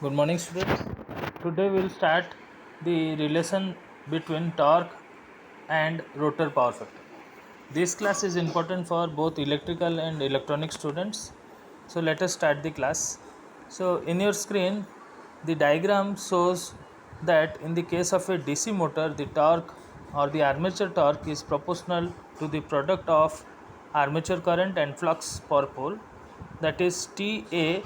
Good morning, students. Today we will start the relation between torque and rotor power factor. This class is important for both electrical and electronic students. So let us start the class. So in your screen, the diagram shows that in the case of a DC motor, the torque or the armature torque is proportional to the product of armature current and flux per pole, that is TA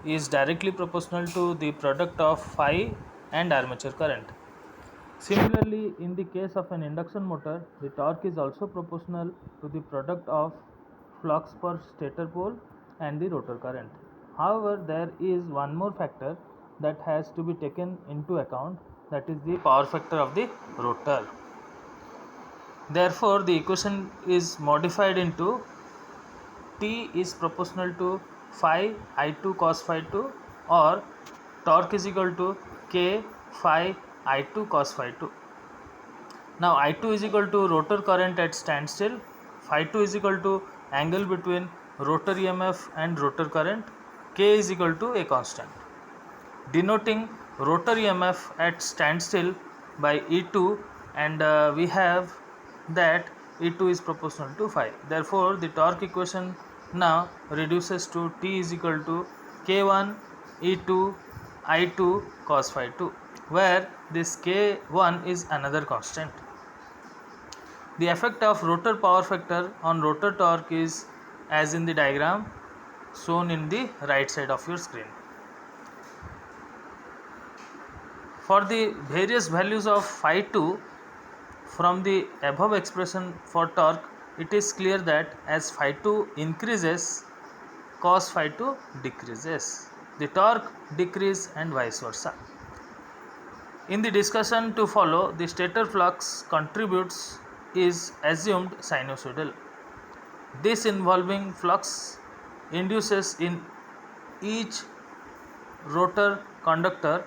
is directly proportional to the product of phi and armature current. Similarly, in the case of an induction motor, the torque is also proportional to the product of flux per stator pole and the rotor current. However, there is one more factor that has to be taken into account, that is the power factor of the rotor. Therefore, the equation is modified into T is proportional to phi I2 cos phi 2, or torque is equal to K phi I2 cos phi 2. Now I2 is equal to rotor current at standstill, phi 2 is equal to angle between rotor EMF and rotor current, K is equal to a constant. Denoting rotor EMF at standstill by E2, and we have that E2 is proportional to phi. Therefore, the torque equation now reduces to T is equal to K1 E2 I2 cos phi 2, where this K1 is another constant. The effect of rotor power factor on rotor torque is as in the diagram shown in the right side of your screen. For the various values of phi 2 from the above expression for torque, it is clear that as phi 2 increases, cos phi 2 decreases. The torque decrease and vice versa. In the discussion to follow, the stator flux contributes is assumed sinusoidal. This involving flux induces in each rotor conductor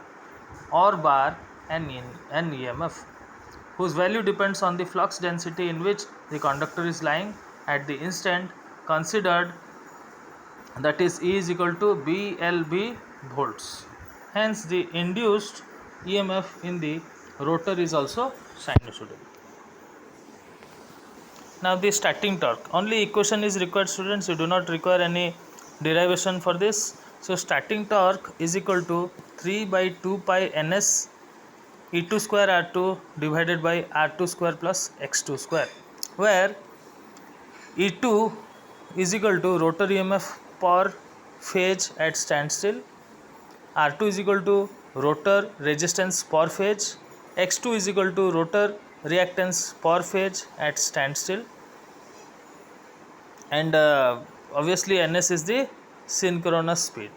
or bar an EMF whose value depends on the flux density in which the conductor is lying at the instant considered, that is E is equal to BLB volts. Hence the induced EMF in the rotor is also sinusoidal. Now the starting torque, only equation is required, students. You do not require any derivation for this. So starting torque is equal to 3 by 2 pi ns E2 square R2 divided by R2 square plus X2 square, where E2 is equal to rotor EMF per phase at standstill, R2 is equal to rotor resistance per phase, X2 is equal to rotor reactance per phase at standstill, and obviously ns is the synchronous speed.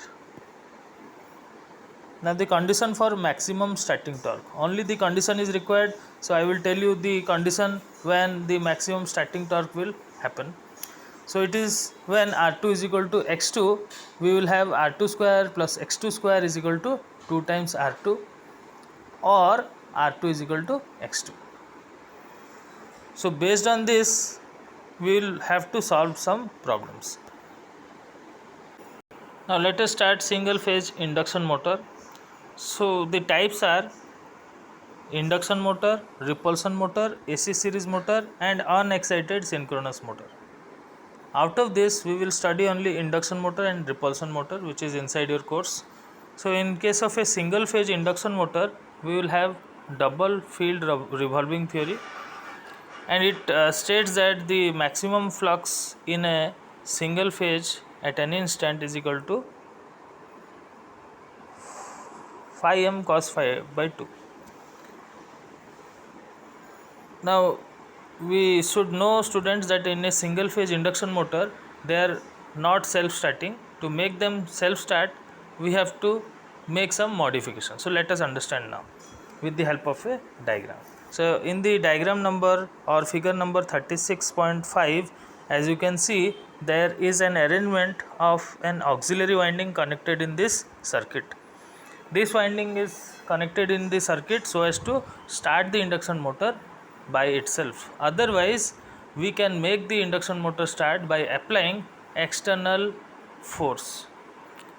Now the condition for maximum starting torque, only the condition is required. So I will tell you the condition when the maximum starting torque will happen. So it is when R2 is equal to X2, we will have R2 square plus X2 square is equal to 2 times R2, or R2 is equal to X2. So based on this, we will have to solve some problems. Now let us start single phase induction motor. So the types are induction motor, repulsion motor, AC series motor, and unexcited synchronous motor. Out of this, we will study only induction motor and repulsion motor, which is inside your course. So in case of a single phase induction motor, we will have double field revolving theory, and it states that the maximum flux in a single phase at any instant is equal to phi m cos phi by 2. Now we should know, students, that in a single phase induction motor they are not self starting. To make them self start, we have to make some modification. So let us understand now with the help of a diagram. So in the diagram number or figure number 36.5, as you can see, there is an arrangement of an auxiliary winding connected in this circuit. This winding is connected in the circuit so as to start the induction motor by itself. Otherwise, we can make the induction motor start by applying external force.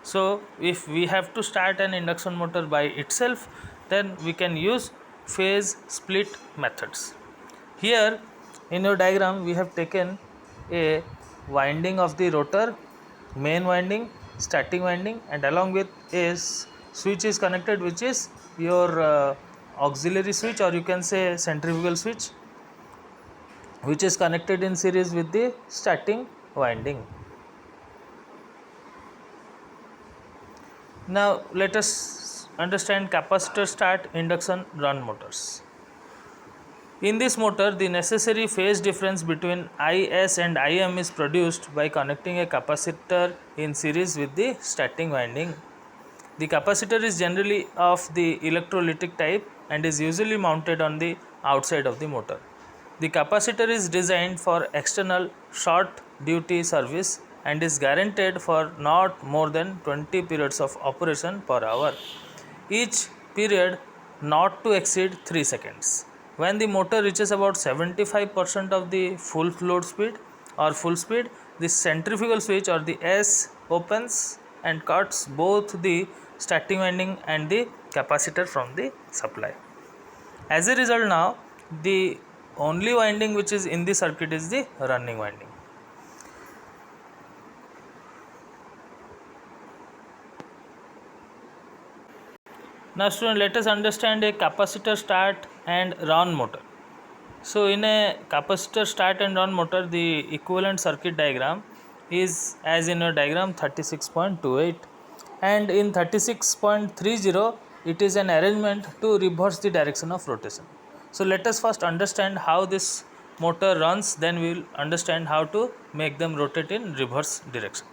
So if we have to start an induction motor by itself, then we can use phase split methods. Here in your diagram we have taken a winding of the rotor, main winding, starting winding, and along with a switch is connected, which is your auxiliary switch, or you can say centrifugal switch, which is connected in series with the starting winding. Now let us understand capacitor start induction run motors. In this motor, the necessary phase difference between Is and Im is produced by connecting a capacitor in series with the starting winding. The capacitor is generally of the electrolytic type and is usually mounted on the outside of the motor. The capacitor is designed for external short duty service and is guaranteed for not more than 20 periods of operation per hour, each period not to exceed 3 seconds. When the motor reaches about 75% of the full load speed or full speed, the centrifugal switch or the S opens and cuts both the starting winding and the capacitor from the supply. As a result, now the only winding which is in the circuit is the running winding. Now student, let us understand a capacitor start and run motor. So in a capacitor start and run motor, the equivalent circuit diagram is as in a diagram 36.28, and in 36.30 it is an arrangement to reverse the direction of rotation. So let us first understand how this motor runs, then we will understand how to make them rotate in reverse direction.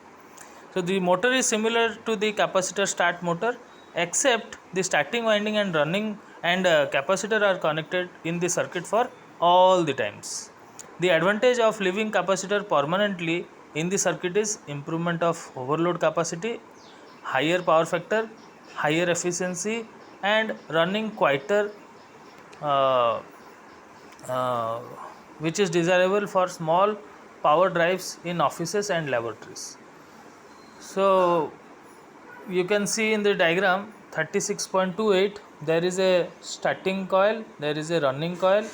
So the motor is similar to the capacitor start motor, except the starting winding and running and capacitor are connected in the circuit for all the times. The advantage of leaving capacitor permanently in the circuit is improvement of overload capacity, higher power factor, higher efficiency, and running quieter, uh, uh, which is desirable for small power drives in offices and laboratories. So you can see in the diagram 36.28, there is a starting coil, there is a running coil.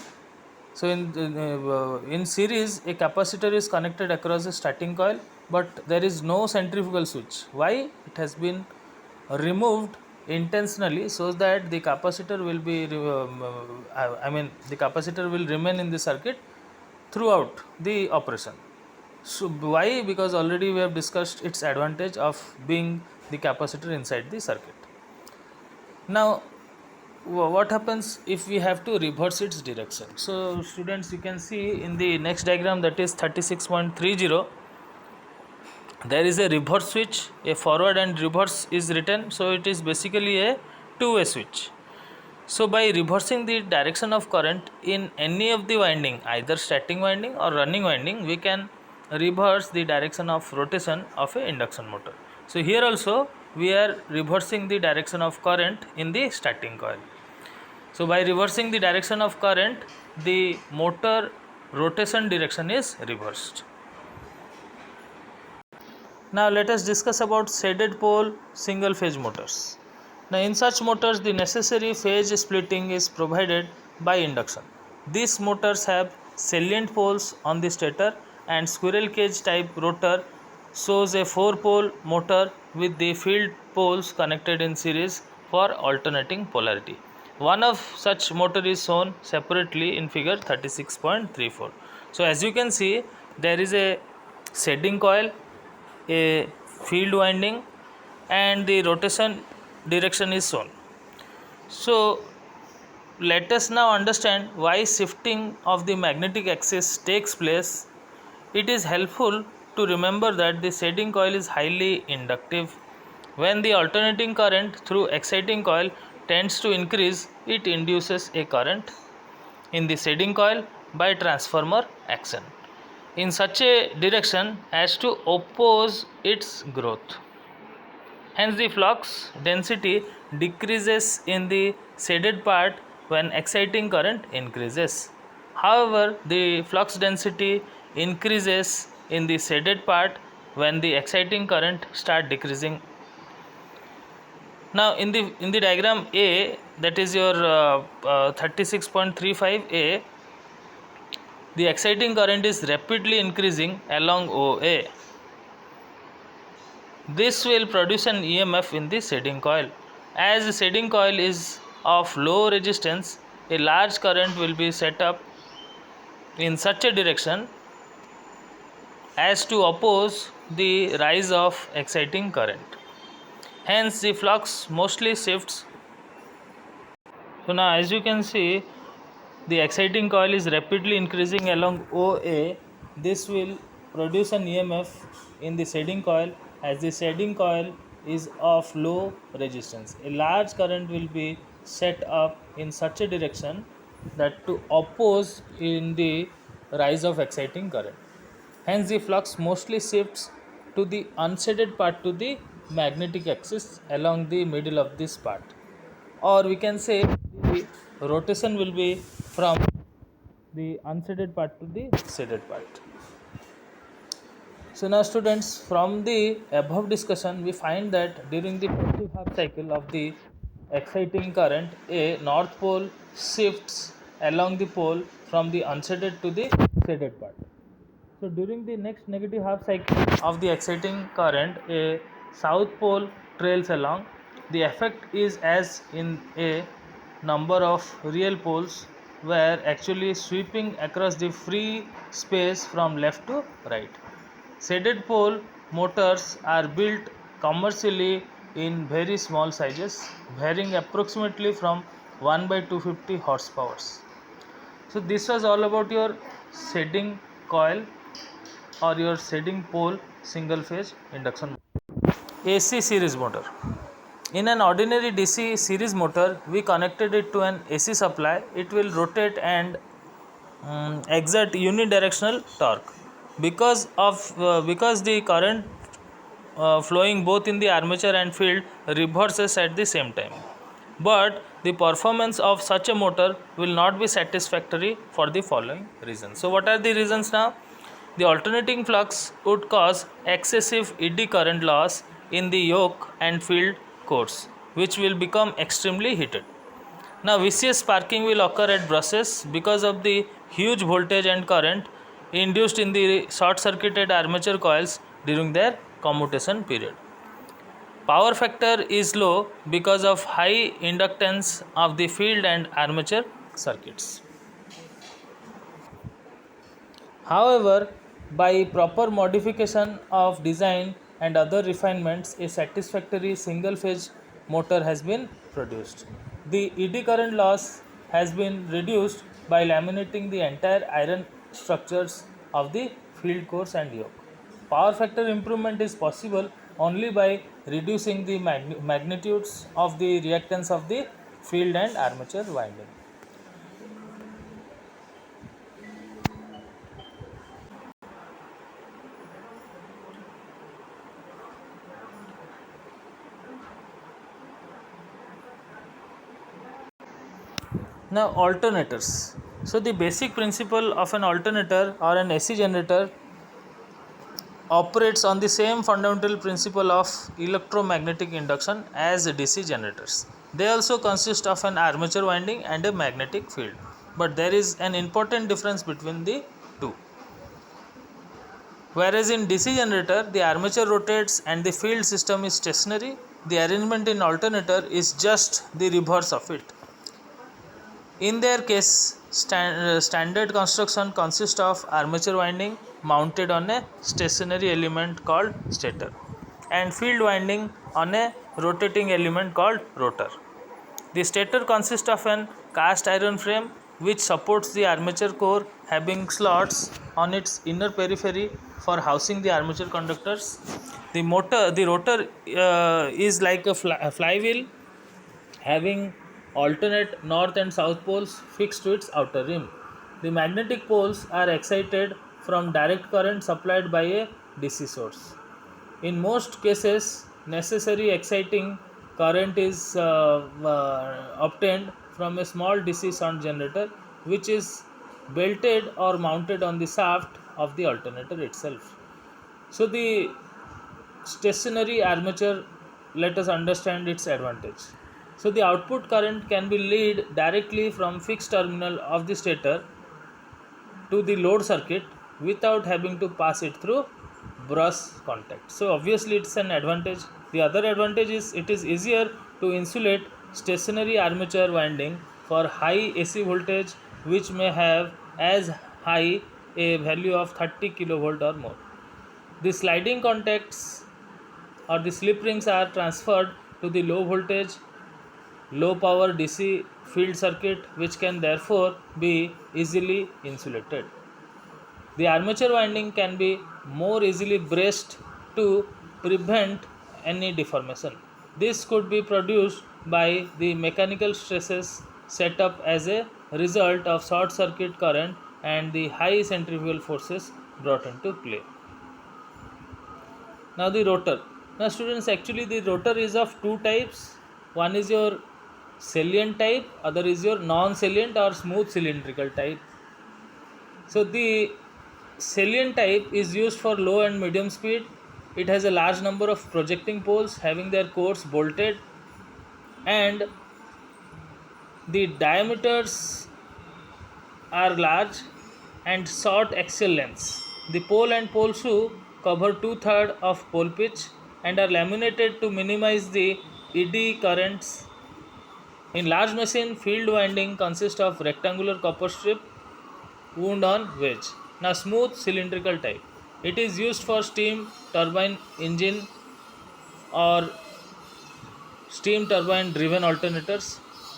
So in series a capacitor is connected across the starting coil, but there is no centrifugal switch. Why? It has been removed intentionally so that the capacitor will be the capacitor will remain in the circuit throughout the operation. So why? Because already we have discussed its advantage of being the capacitor inside the circuit. Now what happens if we have to reverse its direction? So students, you can see in the next diagram, that is 36.30, there is a reverse switch, a forward and reverse is written. So it is basically a two-way switch. So by reversing the direction of current in any of the winding, either starting winding or running winding, we can reverse the direction of rotation of a induction motor. So here also we are reversing the direction of current in the starting coil. So by reversing the direction of current, the motor rotation direction is reversed. Now let us discuss about shaded pole single phase motors. Now in such motors, the necessary phase splitting is provided by induction. These motors have salient poles on the stator and squirrel cage type rotor shows a 4-pole motor with the field poles connected in series for alternating polarity. One of such motor is shown separately in figure 36.34. So as you can see, there is a shading coil, a field winding, and the rotation direction is shown. So let us now understand why shifting of the magnetic axis takes place. It is helpful to remember that the shading coil is highly inductive. When the alternating current through exciting coil tends to increase, it induces a current in the shading coil by transformer action in such a direction as to oppose its growth. Hence the flux density decreases in the shaded part when exciting current increases. However, the flux density increases in the shaded part when the exciting current start decreasing. Now in the diagram A, that is your 36.35A, the exciting current is rapidly increasing along OA. This will produce an EMF in the shading coil. As the shading coil is of low resistance, a large current will be set up in such a direction as to oppose the rise of exciting current. Hence, the flux mostly shifts. So now, as you can see, the exciting coil is rapidly increasing along OA. This will produce an EMF in the shading coil, as the shading coil is of low resistance. A large current will be set up in such a direction that to oppose in the rise of exciting current. Hence, the flux mostly shifts to the unshaded part to the magnetic axis along the middle of this part, or we can say the rotation will be from the unshaded part to the shaded part. So now students, from the above discussion we find that during the positive half cycle of the exciting current, a north pole shifts along the pole from the unshaded to the shaded part. So during the next negative half cycle of the exciting current, a south pole trails along. The effect is as in a number of real poles were actually sweeping across the free space from left to right. Shaded pole motors are built commercially in very small sizes, varying approximately from 1 by 250 horsepower. So this was all about your shading coil or your shading pole single phase induction. AC series motor. In an ordinary DC series motor, we connected it to an AC supply. It will rotate and exert unidirectional torque because the current flowing both in the armature and field reverses at the same time. But the performance of such a motor will not be satisfactory for the following reasons. So what are the reasons now? The alternating flux would cause excessive eddy current loss in the yoke and field cores, which will become extremely heated. Now vicious sparking will occur at brushes because of the huge voltage and current induced in the short circuited armature coils during their commutation period. Power factor is low because of high inductance of the field and armature circuits. However, by proper modification of design and other refinements, a satisfactory single phase motor has been produced. The eddy current loss has been reduced by laminating the entire iron structures of the field cores and yoke. Power factor improvement is possible only by reducing the magnitudes of the reactance of the field and armature winding. Now alternators. So the basic principle of an alternator or an AC generator operates on the same fundamental principle of electromagnetic induction as DC generators. They also consist of an armature winding and a magnetic field. But there is an important difference between the two. Whereas in DC generator, the armature rotates and the field system is stationary, the arrangement in alternator is just the reverse of it. In their case, standard construction consists of armature winding mounted on a stationary element called stator and field winding on a rotating element called rotor. The stator consists of an cast iron frame which supports the armature core, having slots on its inner periphery for housing the armature conductors. The rotor is like a flywheel having alternate north and south poles fixed to its outer rim. The magnetic poles are excited from direct current supplied by a DC source. In most cases, necessary exciting current is obtained from a small DC shunt generator which is belted or mounted on the shaft of the alternator itself. So the stationary armature let us understand its advantage. So the output current can be led directly from fixed terminal of the stator to the load circuit without having to pass it through brush contact. So obviously it's an advantage. The other advantage is it is easier to insulate stationary armature winding for high AC voltage, which may have as high a value of 30 kilovolt or more. The sliding contacts or the slip rings are transferred to the low voltage, low power DC field circuit, which can therefore be easily insulated. The armature winding can be more easily braced to prevent any deformation. This could be produced by the mechanical stresses set up as a result of short circuit current and the high centrifugal forces brought into play. Now the rotor. Now students, actually the rotor is of two types. One is your salient type, other is your non-salient or smooth cylindrical type. So the salient type is used for low and medium speed. It has a large number of projecting poles having their cores bolted, and the diameters are large and short axial lengths. The pole and pole shoe cover 2/3 of pole pitch and are laminated to minimize the eddy currents. In large machine, field winding consists of rectangular copper strip wound on wedge. Now smooth cylindrical type. It is used for steam turbine engine or steam turbine driven alternators,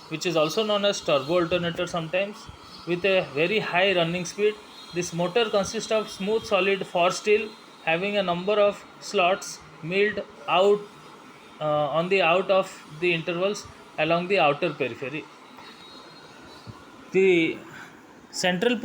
which is also known as turbo alternator sometimes, with a very high running speed. This motor consists of smooth solid forged steel having a number of slots milled out on the out of the intervals along the outer periphery. The central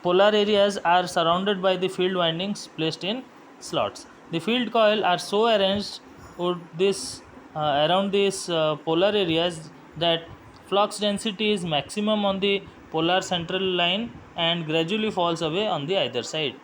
polar areas are surrounded by the field windings placed in slots. The field coil are so arranged around these polar areas that flux density is maximum on the polar central line and gradually falls away on the either side.